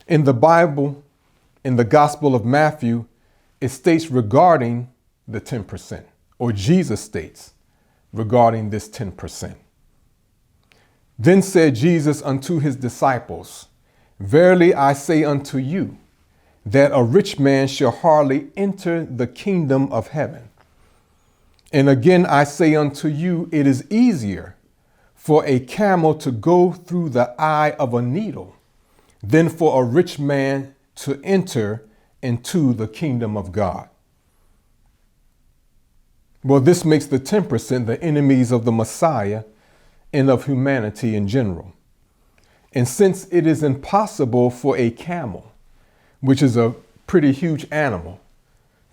In the Bible, in the Gospel of Matthew, it states regarding the 10%, or Jesus states regarding this 10%. Then said Jesus unto his disciples, Verily I say unto you, that a rich man shall hardly enter the kingdom of heaven. And again I say unto you, it is easier for a camel to go through the eye of a needle than for a rich man to enter into the kingdom of God. Well, this makes the 10% the enemies of the Messiah and of humanity in general. And since it is impossible for a camel, which is a pretty huge animal,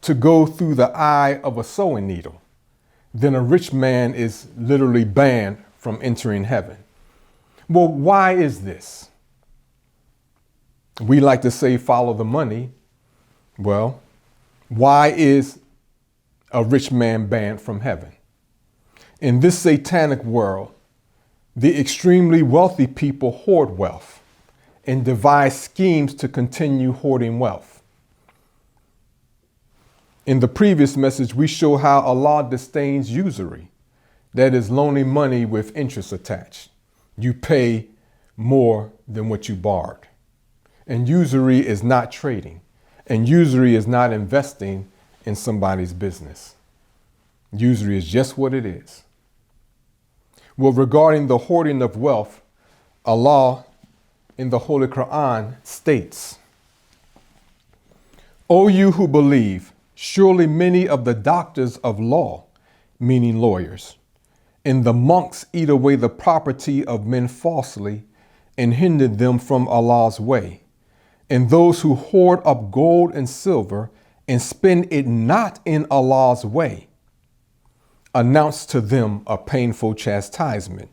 to go through the eye of a sewing needle, then a rich man is literally banned from entering heaven. Well, why is this? We like to say follow the money. Well, why is a rich man banned from heaven? In this satanic world, the extremely wealthy people hoard wealth and devise schemes to continue hoarding wealth. In the previous message, we show how Allah disdains usury, that is, loaning money with interest attached. You pay more than what you borrowed. And usury is not trading, and usury is not investing in somebody's business. Usury is just what it is. Well, regarding the hoarding of wealth, Allah in the Holy Quran states, O you who believe, surely many of the doctors of law, meaning lawyers, and the monks eat away the property of men falsely and hinder them from Allah's way. And those who hoard up gold and silver and spend it not in Allah's way, announce to them a painful chastisement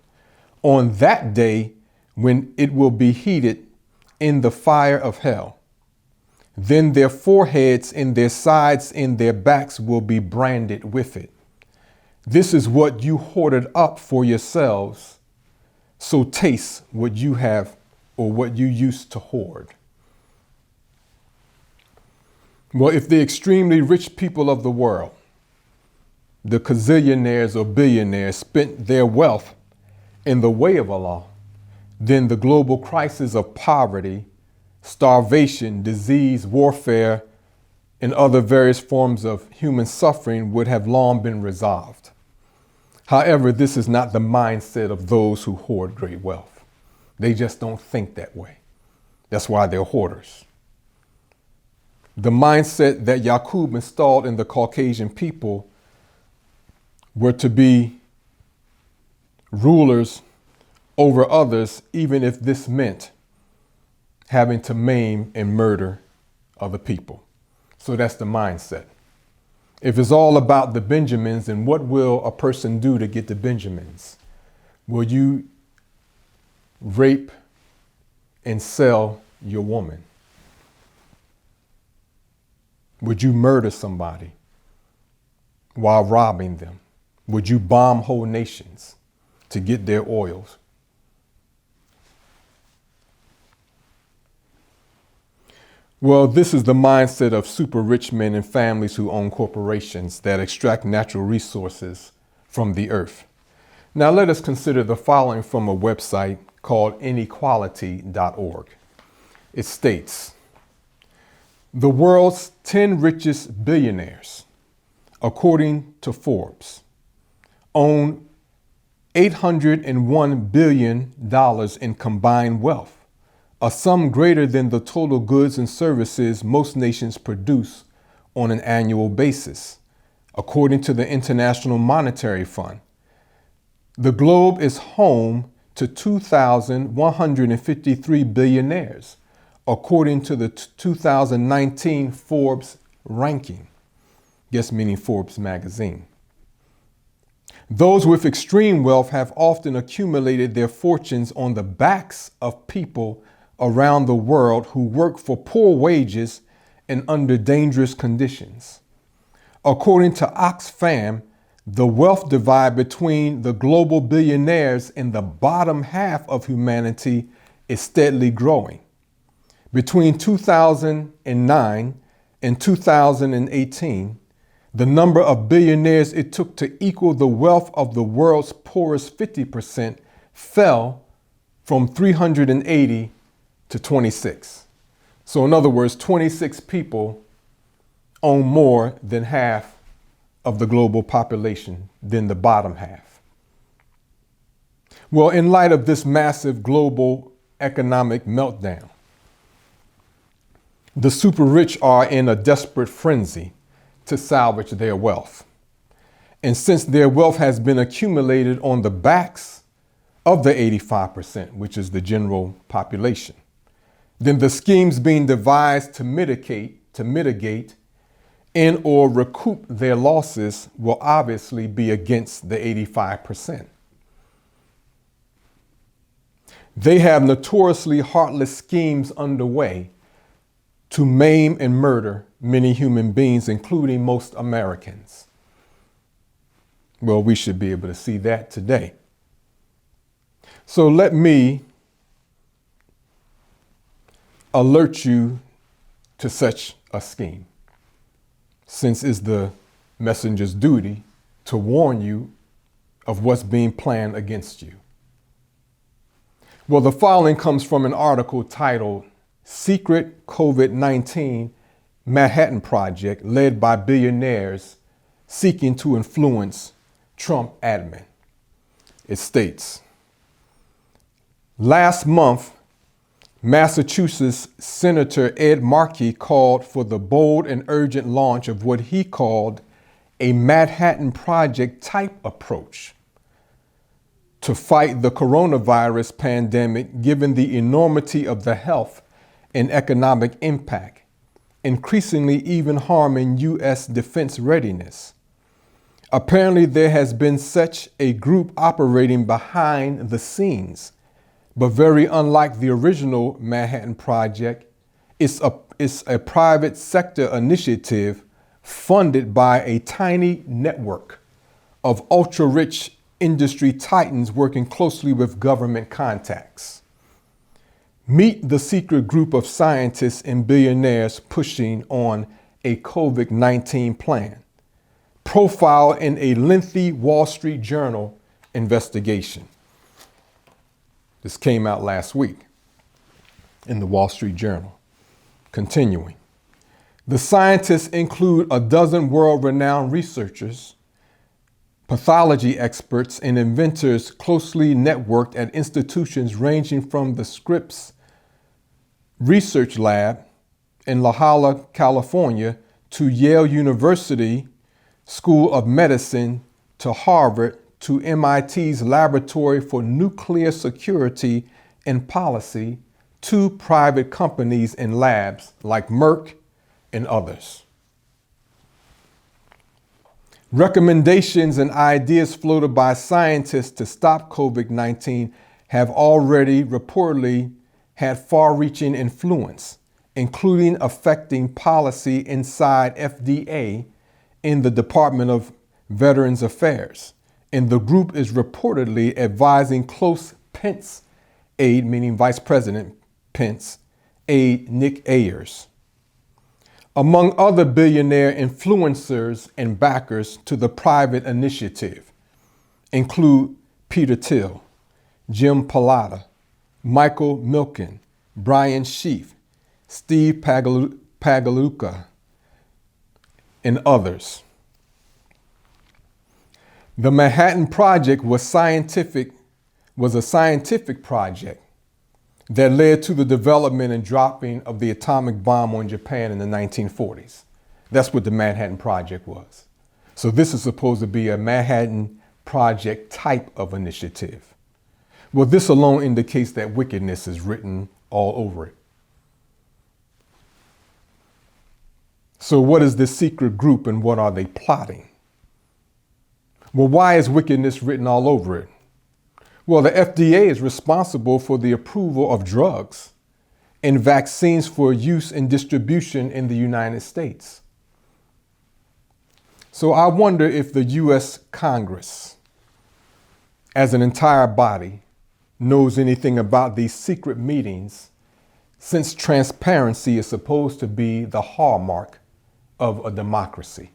on that day when it will be heated in the fire of hell. Then their foreheads and their sides and their backs will be branded with it. This is what you hoarded up for yourselves. So taste what you have or what you used to hoard. Well, if the extremely rich people of the world, the gazillionaires or billionaires, spent their wealth in the way of Allah, then the global crisis of poverty, starvation, disease, warfare, and other various forms of human suffering would have long been resolved. However, this is not the mindset of those who hoard great wealth. They just don't think that way. That's why they're hoarders. The mindset that Yaqub installed in the Caucasian people were to be rulers over others, even if this meant having to maim and murder other people. So that's the mindset. If it's all about the Benjamins, then what will a person do to get the Benjamins? Will you rape and sell your woman? Would you murder somebody while robbing them? Would you bomb whole nations to get their oils? Well, this is the mindset of super rich men and families who own corporations that extract natural resources from the earth. Now let us consider the following from a website called inequality.org. It states, the world's 10 richest billionaires, according to Forbes, own $801 billion in combined wealth, a sum greater than the total goods and services most nations produce on an annual basis, according to the International Monetary Fund. The globe is home to 2,153 billionaires, according to the 2019 Forbes ranking, yes, meaning Forbes magazine. Those with extreme wealth have often accumulated their fortunes on the backs of people around the world who work for poor wages and under dangerous conditions. According to Oxfam, the wealth divide between the global billionaires and the bottom half of humanity is steadily growing. Between 2009 and 2018, the number of billionaires it took to equal the wealth of the world's poorest 50% fell from 380 to 26. So in other words, 26 people own more than half of the global population than the bottom half. Well, in light of this massive global economic meltdown, the super rich are in a desperate frenzy to salvage their wealth. And since their wealth has been accumulated on the backs of the 85%, which is the general population, then the schemes being devised to mitigate and or recoup their losses will obviously be against the 85%. They have notoriously heartless schemes underway to maim and murder many human beings, including most Americans. Well, we should be able to see that today. So let me alert you to such a scheme, since it's the messenger's duty to warn you of what's being planned against you. Well, the following comes from an article titled Secret COVID-19 Manhattan Project Led by Billionaires Seeking to Influence Trump Admin. It states, last month, Massachusetts Senator Ed Markey called for the bold and urgent launch of what he called a Manhattan Project type approach to fight the coronavirus pandemic, given the enormity of the health and economic impact, increasingly even harming U.S. defense readiness. Apparently, there has been such a group operating behind the scenes, but very unlike the original Manhattan Project, it's a private sector initiative funded by a tiny network of ultra-rich industry titans working closely with government contacts. Meet the secret group of scientists and billionaires pushing on a COVID-19 plan, profiled in a lengthy Wall Street Journal investigation. This came out last week in the Wall Street Journal. Continuing, the scientists include a dozen world-renowned researchers, pathology experts, and inventors closely networked at institutions ranging from the Scripps Research Lab in La Jolla, California, to Yale University School of Medicine, to Harvard, to MIT's Laboratory for Nuclear Security and Policy, to private companies and labs like Merck and others. Recommendations and ideas floated by scientists to stop COVID-19 have already reportedly had far-reaching influence, including affecting policy inside FDA in the Department of Veterans Affairs. And the group is reportedly advising close Pence aide, meaning Vice President Pence aide Nick Ayers. Among other billionaire influencers and backers to the private initiative include Peter Thiel, Jim Pallotta, Michael Milken, Brian Schiff, Steve Pagliuca, and others. The Manhattan Project was a scientific project that led to the development and dropping of the atomic bomb on Japan in the 1940s. That's what the Manhattan Project was. So this is supposed to be a Manhattan Project type of initiative. Well, this alone indicates that wickedness is written all over it. So what is this secret group and what are they plotting? Well, why is wickedness written all over it? Well, the FDA is responsible for the approval of drugs and vaccines for use and distribution in the United States. So I wonder if the U.S. Congress, as an entire body, knows anything about these secret meetings since transparency is supposed to be the hallmark of a democracy.